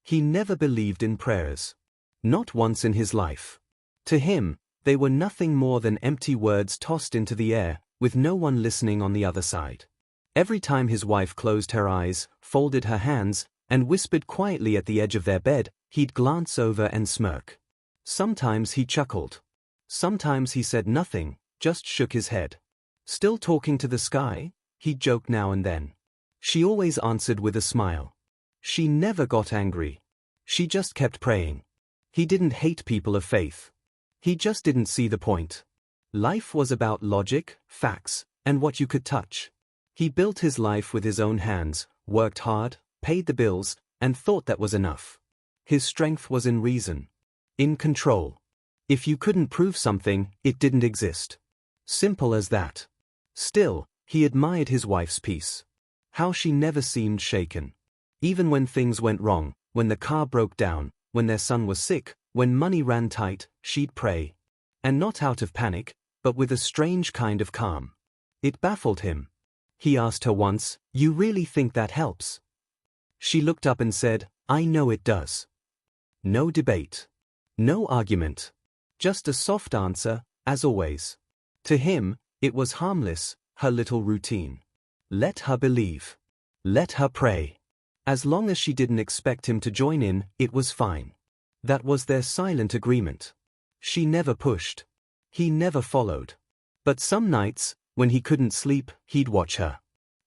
He never believed in prayers. Not once in his life. To him, they were nothing more than empty words tossed into the air, with no one listening on the other side. Every time his wife closed her eyes, folded her hands, and whispered quietly at the edge of their bed, he'd glance over and smirk. Sometimes he chuckled. Sometimes he said nothing, just shook his head. Still talking to the sky? He'd joke now and then. She always answered with a smile. She never got angry. She just kept praying. He didn't hate people of faith. He just didn't see the point. Life was about logic, facts, and what you could touch. He built his life with his own hands, worked hard, paid the bills, and thought that was enough. His strength was in reason. In control. If you couldn't prove something, it didn't exist. Simple as that. Still, he admired his wife's peace. How she never seemed shaken. Even when things went wrong, when the car broke down, when their son was sick, when money ran tight, she'd pray. And not out of panic, but with a strange kind of calm. It baffled him. He asked her once, "You really think that helps?" She looked up and said, "I know it does." No debate. No argument. Just a soft answer, as always. To him, it was harmless, her little routine. Let her believe. Let her pray. As long as she didn't expect him to join in, it was fine. That was their silent agreement. She never pushed. He never followed. But some nights, when he couldn't sleep, he'd watch her.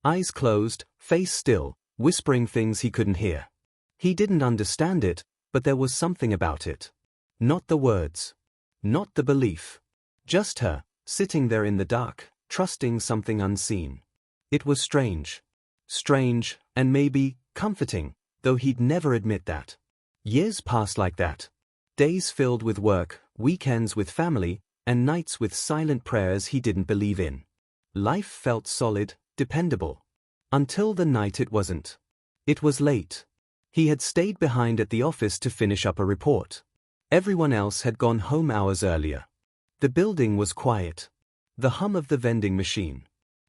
Eyes closed, face still, whispering things he couldn't hear. He didn't understand it, but there was something about it. Not the words. Not the belief. Just her, sitting there in the dark, trusting something unseen. It was strange. Strange, and maybe comforting, though he'd never admit that. Years passed like that. Days filled with work, weekends with family, and nights with silent prayers he didn't believe in. Life felt solid, dependable. Until the night it wasn't. It was late. He had stayed behind at the office to finish up a report. Everyone else had gone home hours earlier. The building was quiet. The hum of the vending machine.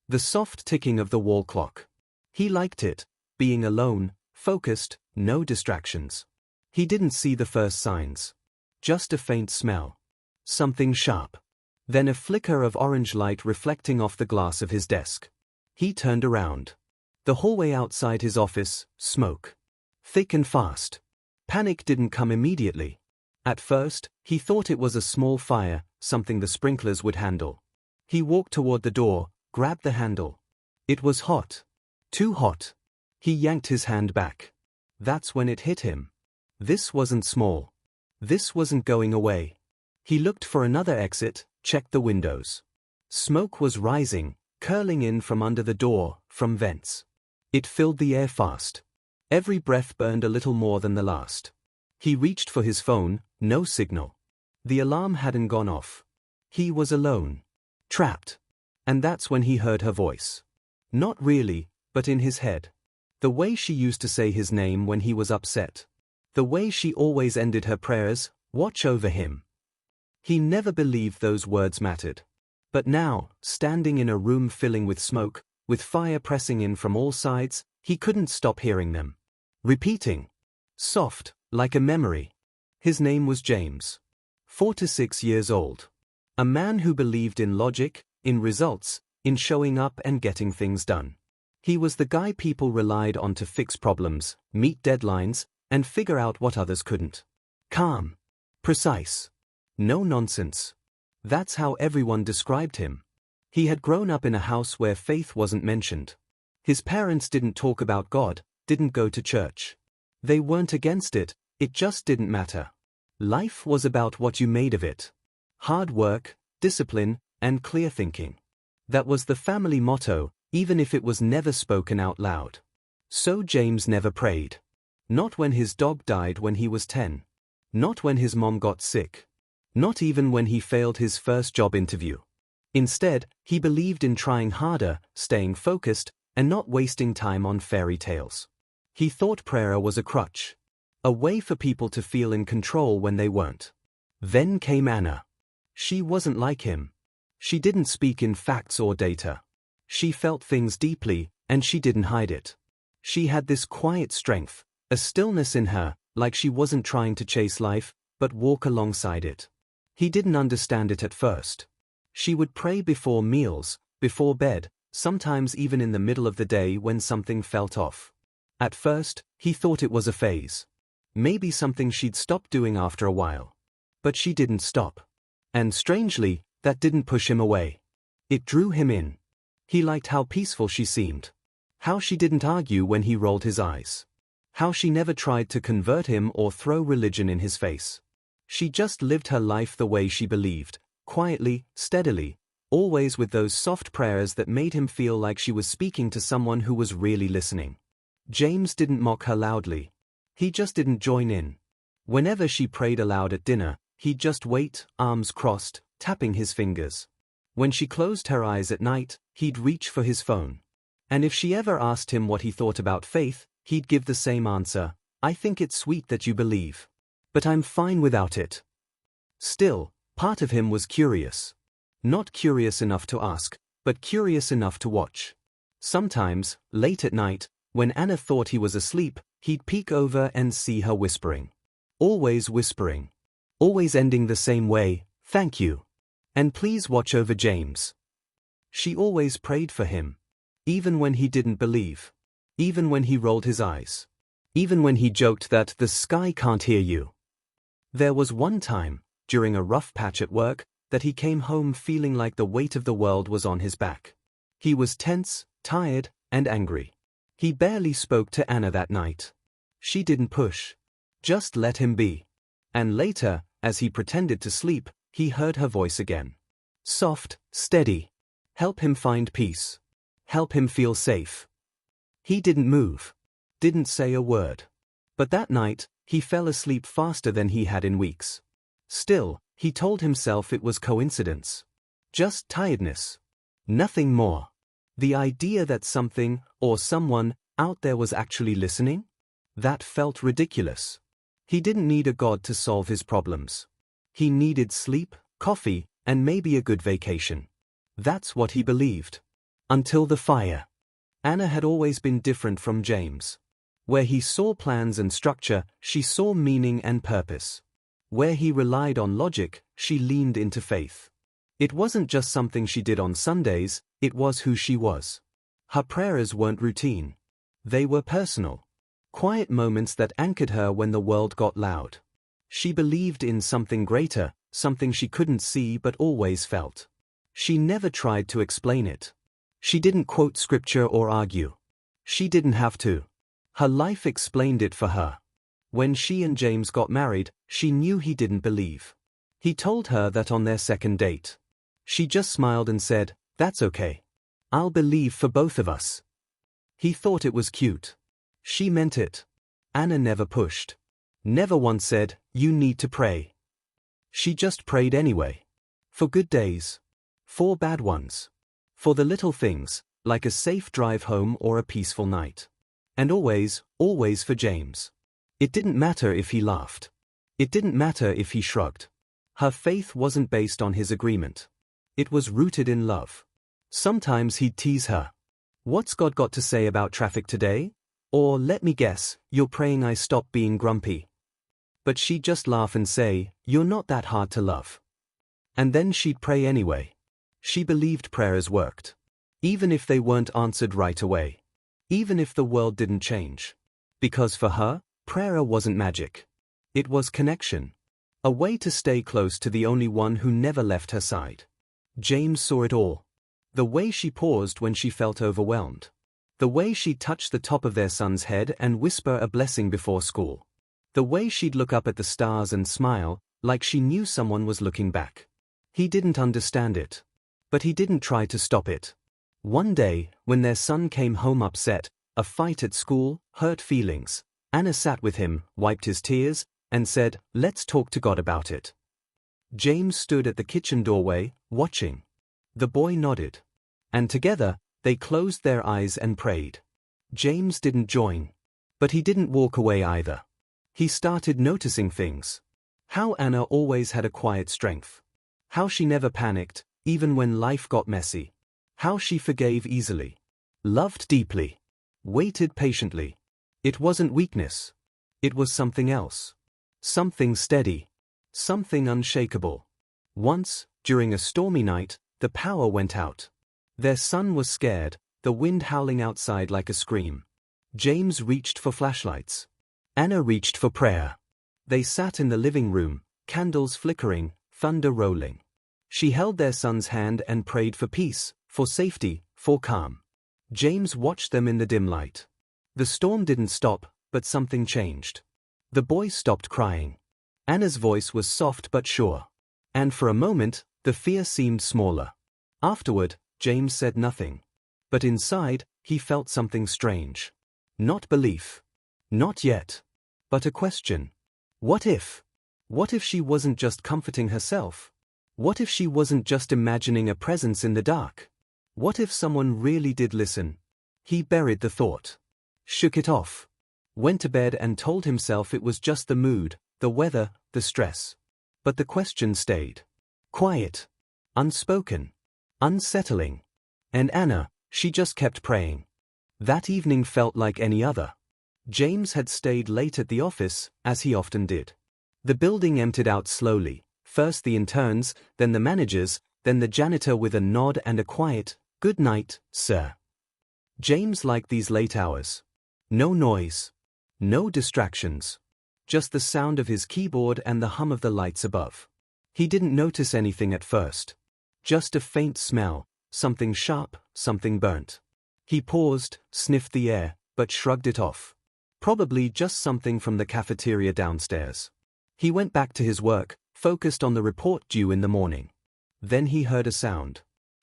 The soft ticking of the wall clock. He liked it, being alone, focused, no distractions. He didn't see the first signs. Just a faint smell. Something sharp. Then a flicker of orange light reflecting off the glass of his desk. He turned around. The hallway outside his office, smoke. Thick and fast. Panic didn't come immediately. At first, he thought it was a small fire, something the sprinklers would handle. He walked toward the door, grabbed the handle. It was hot. Too hot. He yanked his hand back. That's when it hit him. This wasn't small. This wasn't going away. He looked for another exit, checked the windows. Smoke was rising, curling in from under the door, from vents. It filled the air fast. Every breath burned a little more than the last. He reached for his phone, no signal. The alarm hadn't gone off. He was alone. Trapped. And that's when he heard her voice. Not really, but in his head. The way she used to say his name when he was upset. The way she always ended her prayers, "Watch over him." He never believed those words mattered. But now, standing in a room filling with smoke, with fire pressing in from all sides, he couldn't stop hearing them. Repeating. Soft, like a memory. His name was James. 4 to 6 years old. A man who believed in logic, in results, in showing up and getting things done. He was the guy people relied on to fix problems, meet deadlines, and figure out what others couldn't. Calm. Precise. No nonsense. That's how everyone described him. He had grown up in a house where faith wasn't mentioned. His parents didn't talk about God, didn't go to church. They weren't against it, it just didn't matter. Life was about what you made of it. Hard work, discipline, and clear thinking. That was the family motto, even if it was never spoken out loud. So James never prayed. Not when his dog died when he was 10. Not when his mom got sick. Not even when he failed his first job interview. Instead, he believed in trying harder, staying focused, and not wasting time on fairy tales. He thought prayer was a crutch. A way for people to feel in control when they weren't. Then came Anna. She wasn't like him. She didn't speak in facts or data. She felt things deeply, and she didn't hide it. She had this quiet strength, a stillness in her, like she wasn't trying to chase life, but walk alongside it. He didn't understand it at first. She would pray before meals, before bed, sometimes even in the middle of the day when something felt off. At first, he thought it was a phase. Maybe something she'd stop doing after a while. But she didn't stop. And strangely, that didn't push him away. It drew him in. He liked how peaceful she seemed. How she didn't argue when he rolled his eyes. How she never tried to convert him or throw religion in his face. She just lived her life the way she believed, quietly, steadily, always with those soft prayers that made him feel like she was speaking to someone who was really listening. James didn't mock her loudly. He just didn't join in. Whenever she prayed aloud at dinner, he'd just wait, arms crossed, tapping his fingers. When she closed her eyes at night, he'd reach for his phone. And if she ever asked him what he thought about faith, he'd give the same answer: "I think it's sweet that you believe. But I'm fine without it." Still, part of him was curious. Not curious enough to ask, but curious enough to watch. Sometimes, late at night, when Anna thought he was asleep, he'd peek over and see her whispering. Always whispering. Always ending the same way: "Thank you. And please watch over James." She always prayed for him. Even when he didn't believe. Even when he rolled his eyes. Even when he joked that the sky can't hear you. There was one time, during a rough patch at work, that he came home feeling like the weight of the world was on his back. He was tense, tired, and angry. He barely spoke to Anna that night. She didn't push. Just let him be. And later, as he pretended to sleep, he heard her voice again. Soft, steady. Help him find peace. Help him feel safe. He didn't move. Didn't say a word. But that night, he fell asleep faster than he had in weeks. Still, he told himself it was coincidence. Just tiredness. Nothing more. The idea that something, or someone, out there was actually listening? That felt ridiculous. He didn't need a god to solve his problems. He needed sleep, coffee, and maybe a good vacation. That's what he believed. Until the fire. Anna had always been different from James. Where he saw plans and structure, she saw meaning and purpose. Where he relied on logic, she leaned into faith. It wasn't just something she did on Sundays, it was who she was. Her prayers weren't routine. They were personal. Quiet moments that anchored her when the world got loud. She believed in something greater, something she couldn't see but always felt. She never tried to explain it. She didn't quote scripture or argue. She didn't have to. Her life explained it for her. When she and James got married, she knew he didn't believe. He told her that on their second date. She just smiled and said, "That's okay. I'll believe for both of us." He thought it was cute. She meant it. Anna never pushed. Never once said, "You need to pray." She just prayed anyway. For good days. For bad ones. For the little things, like a safe drive home or a peaceful night. And always, always for James. It didn't matter if he laughed. It didn't matter if he shrugged. Her faith wasn't based on his agreement. It was rooted in love. Sometimes he'd tease her. "What's God got to say about traffic today?" Or, "Let me guess, you're praying I stop being grumpy." But she'd just laugh and say, "You're not that hard to love." And then she'd pray anyway. She believed prayers worked. Even if they weren't answered right away. Even if the world didn't change. Because for her, prayer wasn't magic. It was connection. A way to stay close to the only one who never left her side. James saw it all. The way she paused when she felt overwhelmed. The way she'd touch the top of their son's head and whisper a blessing before school. The way she'd look up at the stars and smile, like she knew someone was looking back. He didn't understand it. But he didn't try to stop it. One day, when their son came home upset, a fight at school, hurt feelings, Anna sat with him, wiped his tears, and said, "Let's talk to God about it." James stood at the kitchen doorway, watching. The boy nodded. And together, they closed their eyes and prayed. James didn't join. But he didn't walk away either. He started noticing things. How Anna always had a quiet strength. How she never panicked, even when life got messy. How she forgave easily. Loved deeply. Waited patiently. It wasn't weakness. It was something else. Something steady. Something unshakable. Once, during a stormy night, the power went out. Their son was scared, the wind howling outside like a scream. James reached for flashlights. Anna reached for prayer. They sat in the living room, candles flickering, thunder rolling. She held their son's hand and prayed for peace, for safety, for calm. James watched them in the dim light. The storm didn't stop, but something changed. The boy stopped crying. Anna's voice was soft but sure. And for a moment, the fear seemed smaller. Afterward, James said nothing. But inside, he felt something strange. Not belief. Not yet. But a question. What if? What if she wasn't just comforting herself? What if she wasn't just imagining a presence in the dark? What if someone really did listen? He buried the thought. Shook it off. Went to bed and told himself it was just the mood, the weather, the stress. But the question stayed. Quiet. Unspoken. Unsettling. And Anna, she just kept praying. That evening felt like any other. James had stayed late at the office, as he often did. The building emptied out slowly, first the interns, then the managers, then the janitor with a nod and a quiet, "Good night, sir." James liked these late hours. No noise. No distractions. Just the sound of his keyboard and the hum of the lights above. He didn't notice anything at first. Just a faint smell, something sharp, something burnt. He paused, sniffed the air, but shrugged it off. Probably just something from the cafeteria downstairs. He went back to his work, focused on the report due in the morning. Then he heard a sound.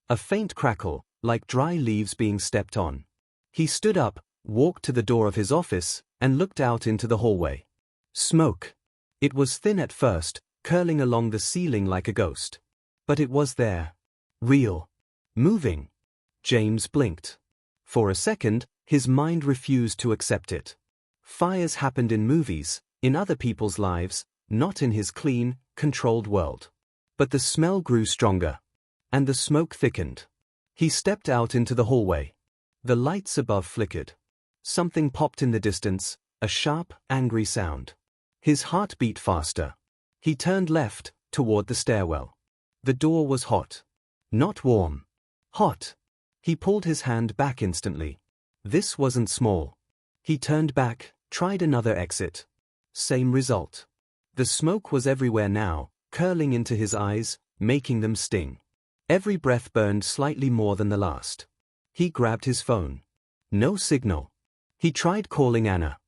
A faint crackle, like dry leaves being stepped on. He stood up, walked to the door of his office, and looked out into the hallway. Smoke. It was thin at first, curling along the ceiling like a ghost. But it was there. Real. Moving. James blinked. For a second, his mind refused to accept it. Fires happened in movies, in other people's lives, not in his clean, controlled world. But the smell grew stronger. And the smoke thickened. He stepped out into the hallway. The lights above flickered. Something popped in the distance, a sharp, angry sound. His heart beat faster. He turned left, toward the stairwell. The door was hot. Not warm. Hot. He pulled his hand back instantly. This wasn't small. He turned back, tried another exit. Same result. The smoke was everywhere now, curling into his eyes, making them sting. Every breath burned slightly more than the last. He grabbed his phone. No signal. He tried calling Anna.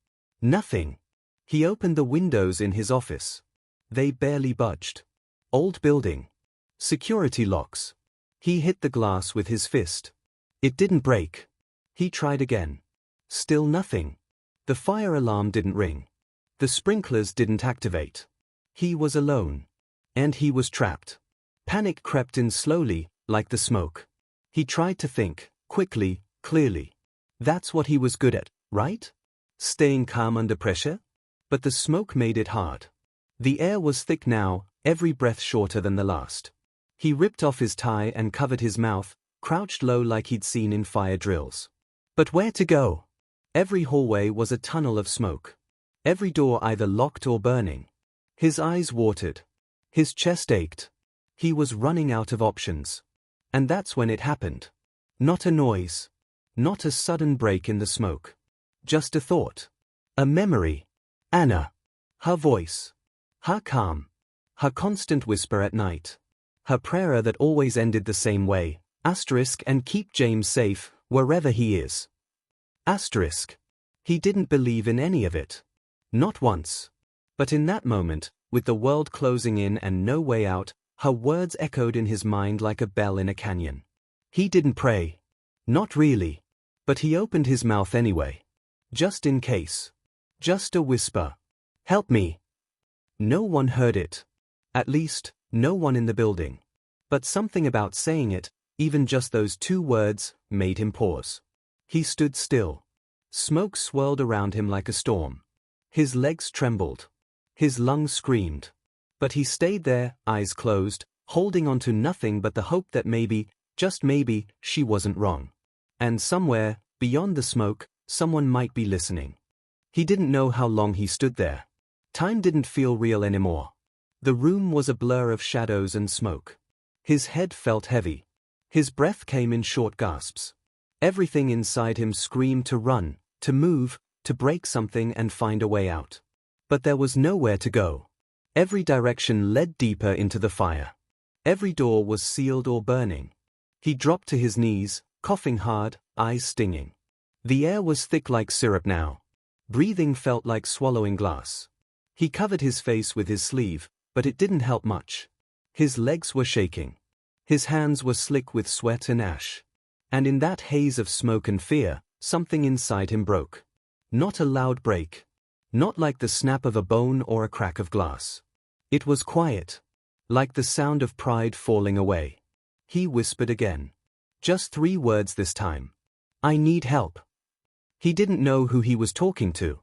Nothing. He opened the windows in his office. They barely budged. Old building. Security locks. He hit the glass with his fist. It didn't break. He tried again. Still nothing. The fire alarm didn't ring. The sprinklers didn't activate. He was alone. And he was trapped. Panic crept in slowly, like the smoke. He tried to think, quickly, clearly. That's what he was good at, right? Staying calm under pressure? But the smoke made it hard. The air was thick now, every breath shorter than the last. He ripped off his tie and covered his mouth, crouched low like he'd seen in fire drills. But where to go? Every hallway was a tunnel of smoke. Every door either locked or burning. His eyes watered. His chest ached. He was running out of options. And that's when it happened. Not a noise. Not a sudden break in the smoke. Just a thought. A memory. Anna. Her voice. Her calm. Her constant whisper at night. Her prayer that always ended the same way. Asterisk and keep James safe, wherever he is. Asterisk. He didn't believe in any of it. Not once. But in that moment, with the world closing in and no way out, her words echoed in his mind like a bell in a canyon. He didn't pray. Not really. But he opened his mouth anyway. Just in case. Just a whisper. Help me. No one heard it. At least, no one in the building. But something about saying it, even just those two words, made him pause. He stood still. Smoke swirled around him like a storm. His legs trembled. His lungs screamed. But he stayed there, eyes closed, holding on to nothing but the hope that maybe, just maybe, she wasn't wrong. And somewhere, beyond the smoke, someone might be listening. He didn't know how long he stood there. Time didn't feel real anymore. The room was a blur of shadows and smoke. His head felt heavy. His breath came in short gasps. Everything inside him screamed to run, to move, to break something and find a way out. But there was nowhere to go. Every direction led deeper into the fire. Every door was sealed or burning. He dropped to his knees, coughing hard, eyes stinging. The air was thick like syrup now. Breathing felt like swallowing glass. He covered his face with his sleeve, but it didn't help much. His legs were shaking. His hands were slick with sweat and ash. And in that haze of smoke and fear, something inside him broke. Not a loud break. Not like the snap of a bone or a crack of glass. It was quiet. Like the sound of pride falling away. He whispered again. Just 3 words this time. I need help. He didn't know who he was talking to.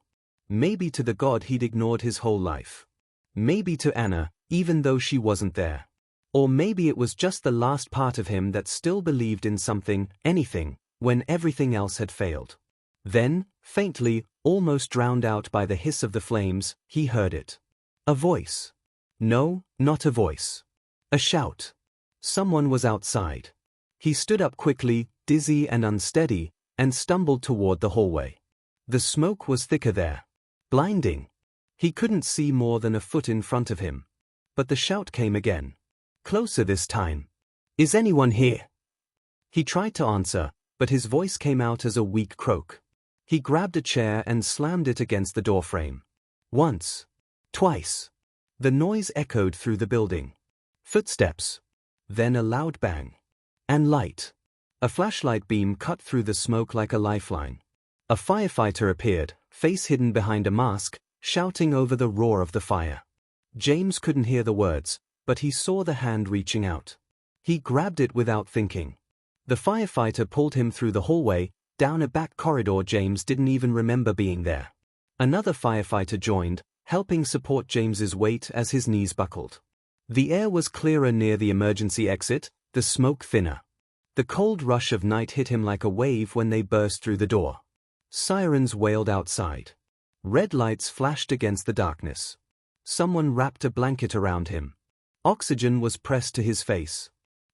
Maybe to the God he'd ignored his whole life. Maybe to Anna, even though she wasn't there. Or maybe it was just the last part of him that still believed in something, anything, when everything else had failed. Then, faintly, almost drowned out by the hiss of the flames, he heard it. A voice. No, not a voice. A shout. Someone was outside. He stood up quickly, dizzy and unsteady, and stumbled toward the hallway. The smoke was thicker there. Blinding. He couldn't see more than a foot in front of him. But the shout came again. Closer this time. Is anyone here? He tried to answer, but his voice came out as a weak croak. He grabbed a chair and slammed it against the doorframe. Once. Twice. The noise echoed through the building. Footsteps. Then a loud bang. And light. A flashlight beam cut through the smoke like a lifeline. A firefighter appeared, face hidden behind a mask, shouting over the roar of the fire. James couldn't hear the words, but he saw the hand reaching out. He grabbed it without thinking. The firefighter pulled him through the hallway, down a back corridor James didn't even remember being there. Another firefighter joined, helping support James's weight as his knees buckled. The air was clearer near the emergency exit, the smoke thinner. The cold rush of night hit him like a wave when they burst through the door. Sirens wailed outside. Red lights flashed against the darkness. Someone wrapped a blanket around him. Oxygen was pressed to his face.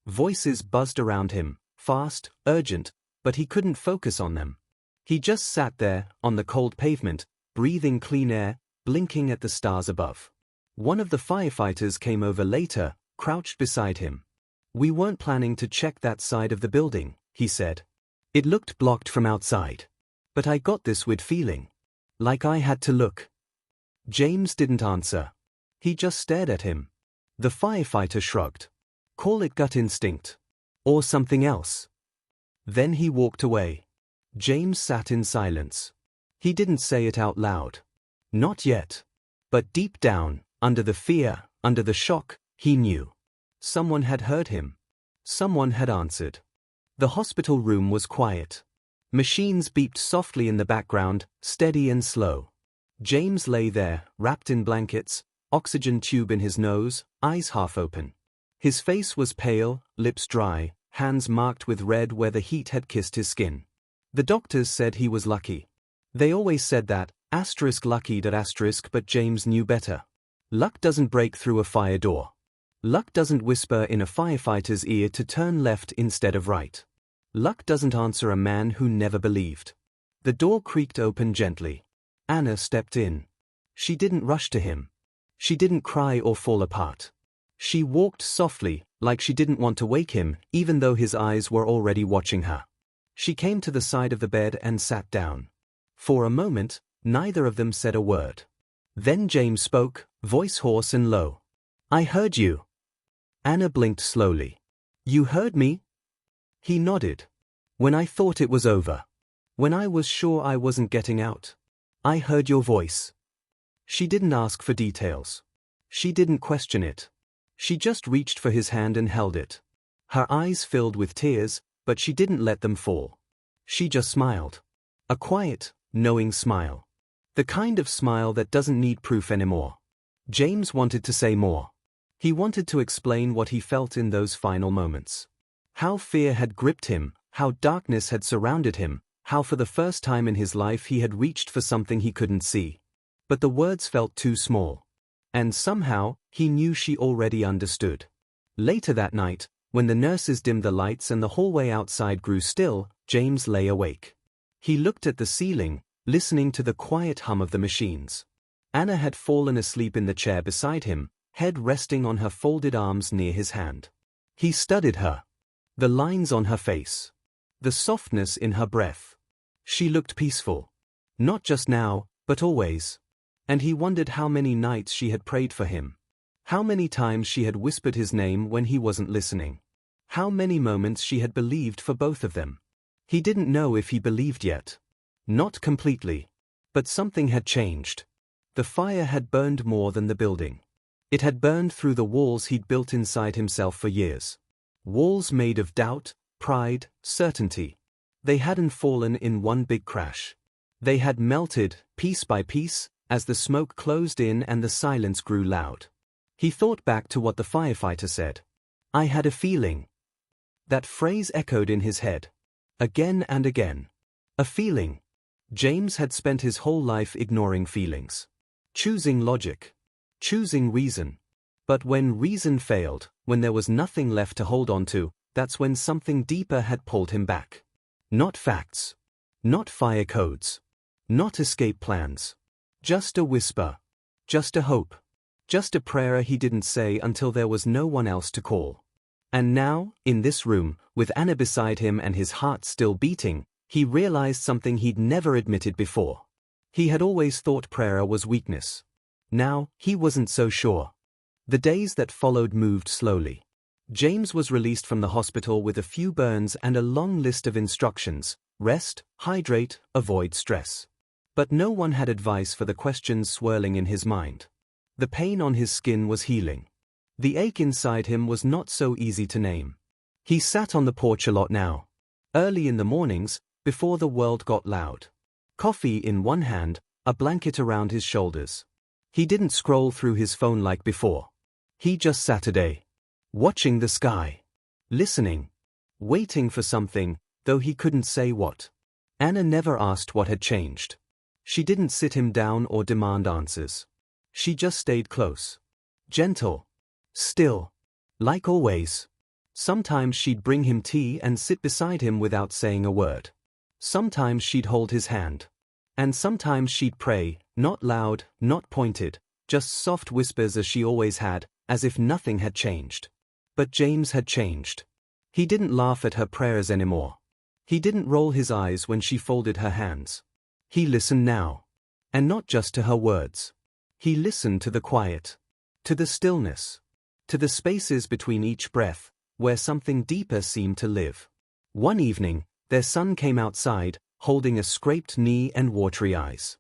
Voices buzzed around him, fast, urgent, but he couldn't focus on them. He just sat there, on the cold pavement, breathing clean air, blinking at the stars above. One of the firefighters came over later, crouched beside him. We weren't planning to check that side of the building, he said. It looked blocked from outside. But I got this weird feeling. Like I had to look. James didn't answer. He just stared at him. The firefighter shrugged. Call it gut instinct. Or something else. Then he walked away. James sat in silence. He didn't say it out loud. Not yet. But deep down, under the fear, under the shock, he knew. Someone had heard him. Someone had answered. The hospital room was quiet. Machines beeped softly in the background, steady and slow. James lay there, wrapped in blankets, oxygen tube in his nose, eyes half open. His face was pale, lips dry, hands marked with red where the heat had kissed his skin. The doctors said he was lucky. They always said that, lucky but James knew better. Luck doesn't break through a fire door. Luck doesn't whisper in a firefighter's ear to turn left instead of right. Luck doesn't answer a man who never believed. The door creaked open gently. Anna stepped in. She didn't rush to him. She didn't cry or fall apart. She walked softly, like she didn't want to wake him, even though his eyes were already watching her. She came to the side of the bed and sat down. For a moment, neither of them said a word. Then James spoke, voice hoarse and low. I heard you. Anna blinked slowly. You heard me? He nodded. When I thought it was over. When I was sure I wasn't getting out. I heard your voice. She didn't ask for details. She didn't question it. She just reached for his hand and held it. Her eyes filled with tears, but she didn't let them fall. She just smiled. A quiet, knowing smile. The kind of smile that doesn't need proof anymore. James wanted to say more. He wanted to explain what he felt in those final moments. How fear had gripped him, how darkness had surrounded him, How for the first time in his life he had reached for something he couldn't see. But the words felt too small. And somehow, he knew she already understood. Later that night, when the nurses dimmed the lights and the hallway outside grew still, James lay awake. He looked at the ceiling, listening to the quiet hum of the machines. Anna had fallen asleep in the chair beside him, head resting on her folded arms near his hand. He studied her. The lines on her face. The softness in her breath. She looked peaceful. Not just now, but always. And he wondered how many nights she had prayed for him. How many times she had whispered his name when he wasn't listening. How many moments she had believed for both of them. He didn't know if he believed yet. Not completely. But something had changed. The fire had burned more than the building. It had burned through the walls he'd built inside himself for years. Walls made of doubt, pride, certainty. They hadn't fallen in one big crash. They had melted, piece by piece, as the smoke closed in and the silence grew loud. He thought back to what the firefighter said. "I had a feeling." That phrase echoed in his head. Again and again. A feeling. James had spent his whole life ignoring feelings. Choosing logic. Choosing reason. But when reason failed, when there was nothing left to hold on to, that's when something deeper had pulled him back. Not facts. Not fire codes. Not escape plans. Just a whisper. Just a hope. Just a prayer he didn't say until there was no one else to call. And now, in this room, with Anna beside him and his heart still beating, he realized something he'd never admitted before. He had always thought prayer was weakness. Now, he wasn't so sure. The days that followed moved slowly. James was released from the hospital with a few burns and a long list of instructions: rest, hydrate, avoid stress. But no one had advice for the questions swirling in his mind. The pain on his skin was healing. The ache inside him was not so easy to name. He sat on the porch a lot now. Early in the mornings, before the world got loud. Coffee in one hand, a blanket around his shoulders. He didn't scroll through his phone like before. He just sat today. Watching the sky. Listening. Waiting for something, though he couldn't say what. Anna never asked what had changed. She didn't sit him down or demand answers. She just stayed close. Gentle. Still. Like always. Sometimes she'd bring him tea and sit beside him without saying a word. Sometimes she'd hold his hand. And sometimes she'd pray, not loud, not pointed, just soft whispers as she always had, as if nothing had changed. But James had changed. He didn't laugh at her prayers anymore. He didn't roll his eyes when she folded her hands. He listened now. And not just to her words. He listened to the quiet. To the stillness. To the spaces between each breath, where something deeper seemed to live. One evening, their son came outside, holding a scraped knee and watery eyes.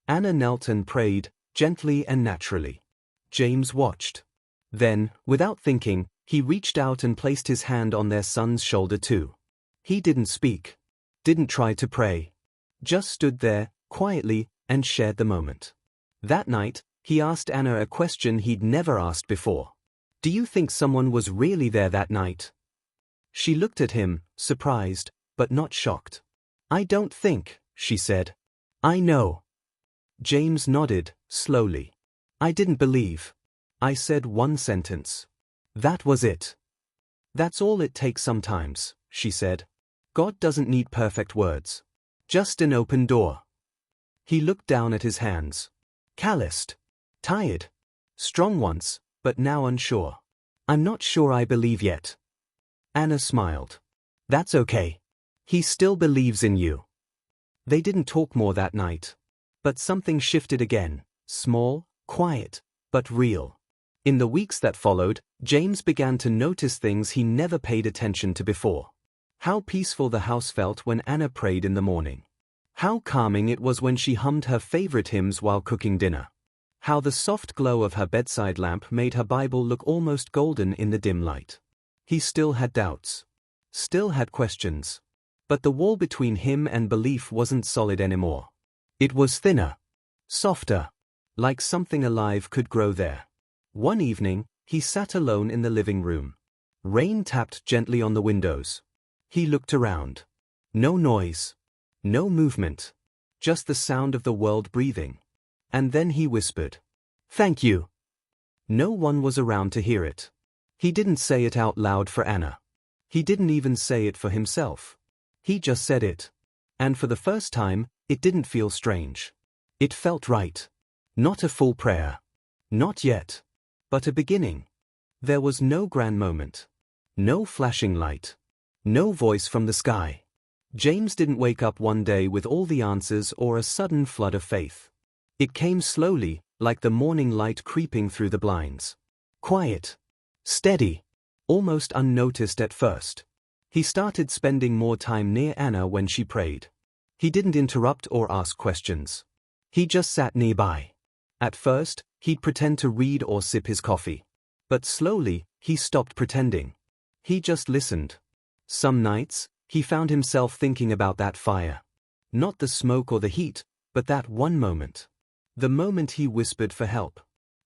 Anna knelt and prayed, gently and naturally. James watched. Then, without thinking, he reached out and placed his hand on their son's shoulder too. He didn't speak. Didn't try to pray. Just stood there, quietly, and shared the moment. That night, he asked Anna a question he'd never asked before. "Do you think someone was really there that night?" She looked at him, surprised, but not shocked. "I don't think," she said. "I know." James nodded, slowly. "I didn't believe. I said one sentence. That was it." "That's all it takes sometimes," she said. "God doesn't need perfect words. Just an open door." He looked down at his hands. Calloused. Tired. Strong once, but now unsure. "I'm not sure I believe yet." Anna smiled. "That's okay. He still believes in you." They didn't talk more that night. But something shifted again, small, quiet, but real. In the weeks that followed, James began to notice things he never paid attention to before. How peaceful the house felt when Anna prayed in the morning. How calming it was when she hummed her favorite hymns while cooking dinner. How the soft glow of her bedside lamp made her Bible look almost golden in the dim light. He still had doubts. Still had questions. But the wall between him and belief wasn't solid anymore. It was thinner. Softer. Like something alive could grow there. One evening, he sat alone in the living room. Rain tapped gently on the windows. He looked around. No noise. No movement. Just the sound of the world breathing. And then he whispered, "Thank you." No one was around to hear it. He didn't say it out loud for Anna. He didn't even say it for himself. He just said it. And for the first time, it didn't feel strange. It felt right. Not a full prayer. Not yet. But a beginning. There was no grand moment. No flashing light. No voice from the sky. James didn't wake up one day with all the answers or a sudden flood of faith. It came slowly, like the morning light creeping through the blinds. Quiet. Steady. Almost unnoticed at first. He started spending more time near Anna when she prayed. He didn't interrupt or ask questions. He just sat nearby. At first, he'd pretend to read or sip his coffee. But slowly, he stopped pretending. He just listened. Some nights, he found himself thinking about that fire. Not the smoke or the heat, but that one moment. The moment he whispered for help.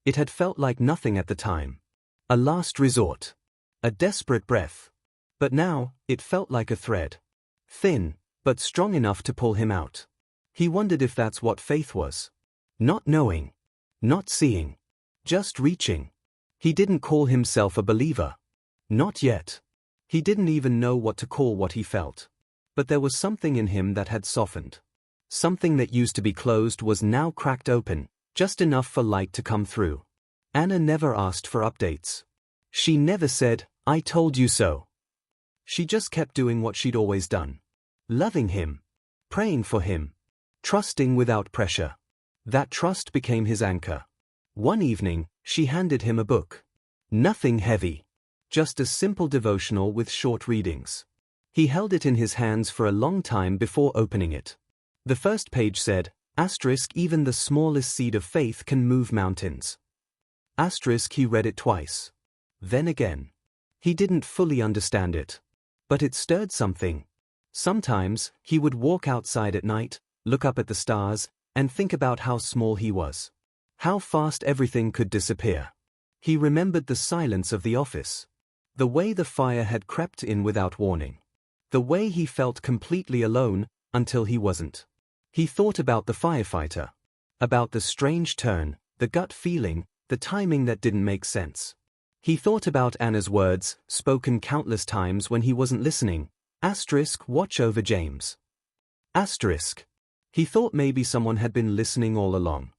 It had felt like nothing at the time. A last resort. A desperate breath. But now, it felt like a thread. Thin, but strong enough to pull him out. He wondered if that's what faith was. Not knowing. Not seeing. Just reaching. He didn't call himself a believer. Not yet. He didn't even know what to call what he felt. But there was something in him that had softened. Something that used to be closed was now cracked open, just enough for light to come through. Anna never asked for updates. She never said, "I told you so." She just kept doing what she'd always done. Loving him. Praying for him. Trusting without pressure. That trust became his anchor. One evening, she handed him a book. Nothing heavy. Just a simple devotional with short readings. He held it in his hands for a long time before opening it. The first page said, "Even the smallest seed of faith can move mountains." He read it twice. Then again. He didn't fully understand it. But it stirred something. Sometimes, he would walk outside at night, look up at the stars, and think about how small he was. How fast everything could disappear. He remembered the silence of the office. The way the fire had crept in without warning. The way he felt completely alone, until he wasn't. He thought about the firefighter. About the strange turn, the gut feeling, the timing that didn't make sense. He thought about Anna's words, spoken countless times when he wasn't listening. Watch over James. He thought maybe someone had been listening all along.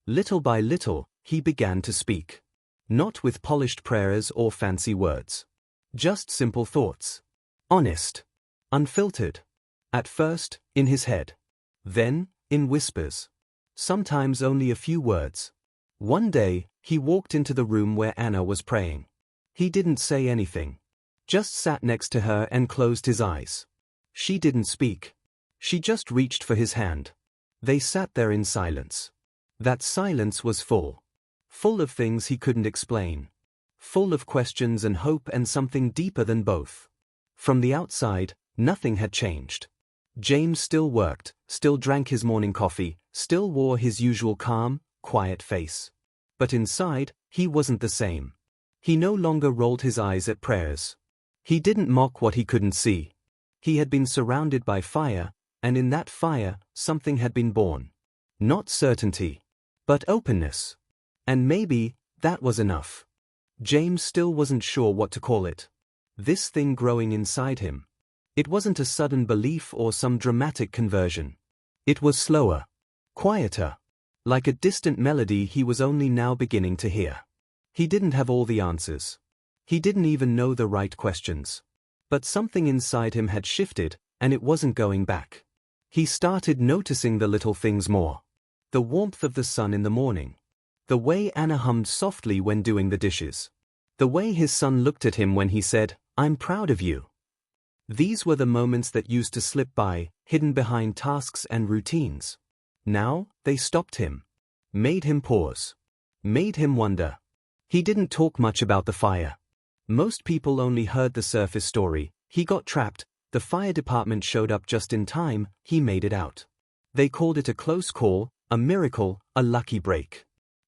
Little by little, he began to speak. Not with polished prayers or fancy words. Just simple thoughts. Honest. Unfiltered. At first, in his head. Then, in whispers. Sometimes only a few words. One day, he walked into the room where Anna was praying. He didn't say anything. Just sat next to her and closed his eyes. She didn't speak. She just reached for his hand. They sat there in silence. That silence was full. Full of things he couldn't explain. Full of questions and hope and something deeper than both. From the outside, nothing had changed. James still worked, still drank his morning coffee, still wore his usual calm, quiet face. But inside, he wasn't the same. He no longer rolled his eyes at prayers. He didn't mock what he couldn't see. He had been surrounded by fire, and in that fire, something had been born. Not certainty, but openness. And maybe, that was enough. James still wasn't sure what to call it. This thing growing inside him. It wasn't a sudden belief or some dramatic conversion. It was slower. Quieter. Like a distant melody he was only now beginning to hear. He didn't have all the answers. He didn't even know the right questions. But something inside him had shifted, and it wasn't going back. He started noticing the little things more. The warmth of the sun in the morning. The way Anna hummed softly when doing the dishes. The way his son looked at him when he said, "I'm proud of you." These were the moments that used to slip by, hidden behind tasks and routines. Now, they stopped him. Made him pause. Made him wonder. He didn't talk much about the fire. Most people only heard the surface story. He got trapped, the fire department showed up just in time, he made it out. They called it a close call, a miracle, a lucky break.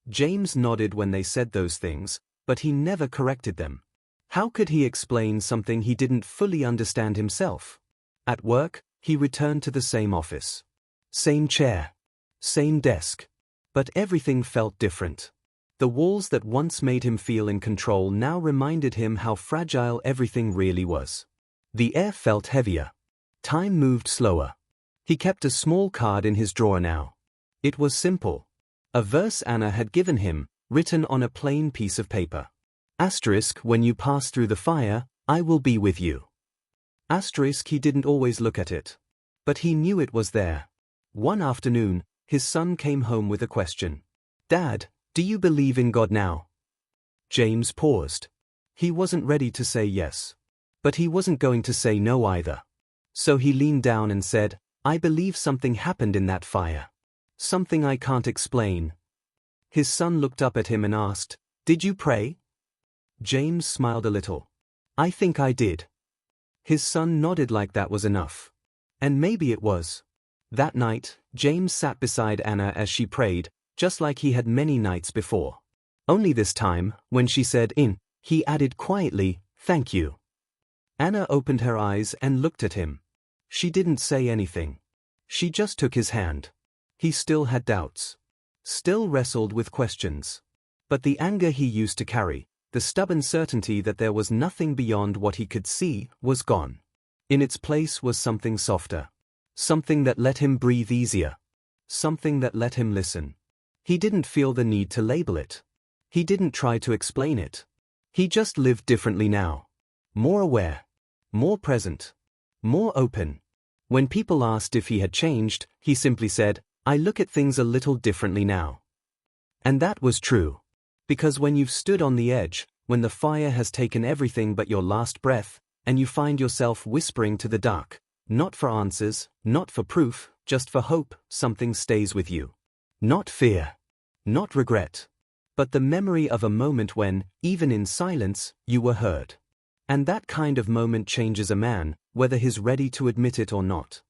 James nodded when they said those things, but he never corrected them. How could he explain something he didn't fully understand himself? At work, he returned to the same office. Same chair. Same desk. But everything felt different. The walls that once made him feel in control now reminded him how fragile everything really was. The air felt heavier. Time moved slower. He kept a small card in his drawer now. It was simple. A verse Anna had given him, written on a plain piece of paper. Asterisk, when you pass through the fire, I will be with you. Asterisk, he didn't always look at it. But he knew it was there. One afternoon, his son came home with a question. Dad, do you believe in God now? James paused. He wasn't ready to say yes. But he wasn't going to say no either. So he leaned down and said, I believe something happened in that fire. Something I can't explain. His son looked up at him and asked, Did you pray? James smiled a little. I think I did. His son nodded like that was enough. And maybe it was. That night, James sat beside Anna as she prayed, just like he had many nights before. Only this time, when she said in, he added quietly, Thank you. Anna opened her eyes and looked at him. She didn't say anything. She just took his hand. He still had doubts. Still wrestled with questions. But the anger he used to carry, the stubborn certainty that there was nothing beyond what he could see, was gone. In its place was something softer. Something that let him breathe easier. Something that let him listen. He didn't feel the need to label it. He didn't try to explain it. He just lived differently now. More aware. More present. More open. When people asked if he had changed, he simply said, I look at things a little differently now. And that was true. Because when you've stood on the edge, when the fire has taken everything but your last breath, and you find yourself whispering to the dark, not for answers, not for proof, just for hope, something stays with you. Not fear. Not regret. But the memory of a moment when, even in silence, you were heard. And that kind of moment changes a man, whether he's ready to admit it or not.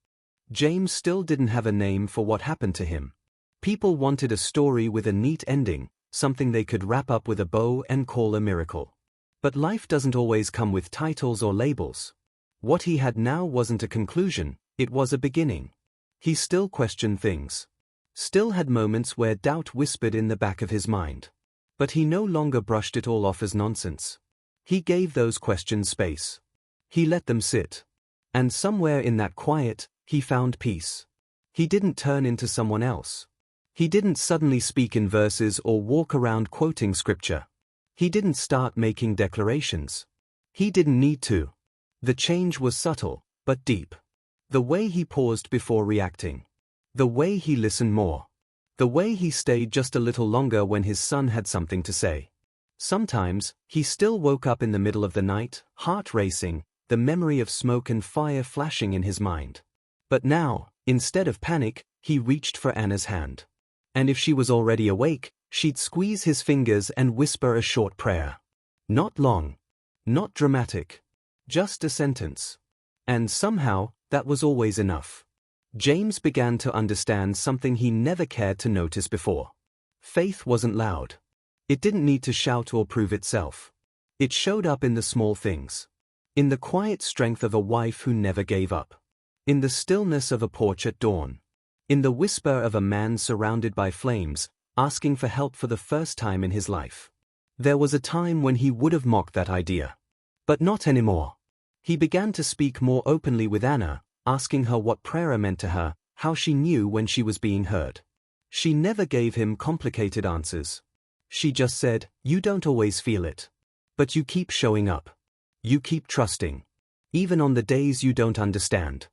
James still didn't have a name for what happened to him. People wanted a story with a neat ending, something they could wrap up with a bow and call a miracle. But life doesn't always come with titles or labels. What he had now wasn't a conclusion, it was a beginning. He still questioned things. Still had moments where doubt whispered in the back of his mind. But he no longer brushed it all off as nonsense. He gave those questions space. He let them sit. And somewhere in that quiet, he found peace. He didn't turn into someone else. He didn't suddenly speak in verses or walk around quoting scripture. He didn't start making declarations. He didn't need to. The change was subtle, but deep. The way he paused before reacting. The way he listened more. The way he stayed just a little longer when his son had something to say. Sometimes, he still woke up in the middle of the night, heart racing, the memory of smoke and fire flashing in his mind. But now, instead of panic, he reached for Anna's hand. And if she was already awake, she'd squeeze his fingers and whisper a short prayer. Not long. Not dramatic. Just a sentence. And somehow, that was always enough. James began to understand something he never cared to notice before. Faith wasn't loud. It didn't need to shout or prove itself. It showed up in the small things. In the quiet strength of a wife who never gave up. In the stillness of a porch at dawn. In the whisper of a man surrounded by flames, asking for help for the first time in his life. There was a time when he would have mocked that idea. But not anymore. He began to speak more openly with Anna, asking her what prayer meant to her, how she knew when she was being heard. She never gave him complicated answers. She just said, you don't always feel it. But you keep showing up. You keep trusting. Even on the days you don't understand.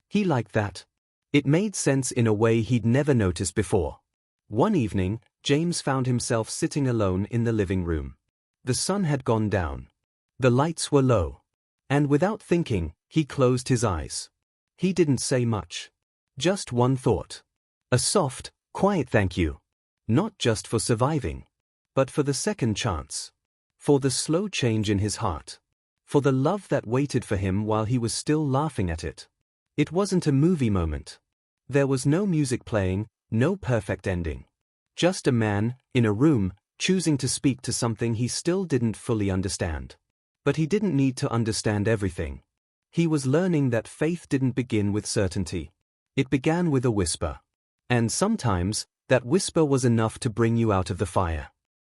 He liked that. It made sense in a way he'd never noticed before. One evening, James found himself sitting alone in the living room. The sun had gone down. The lights were low. And without thinking, he closed his eyes. He didn't say much. Just one thought. A soft, quiet thank you. Not just for surviving. But for the second chance. For the slow change in his heart. For the love that waited for him while he was still laughing at it. It wasn't a movie moment. There was no music playing, no perfect ending. Just a man, in a room, choosing to speak to something he still didn't fully understand. But he didn't need to understand everything. He was learning that faith didn't begin with certainty. It began with a whisper. And sometimes, that whisper was enough to bring you out of the fire.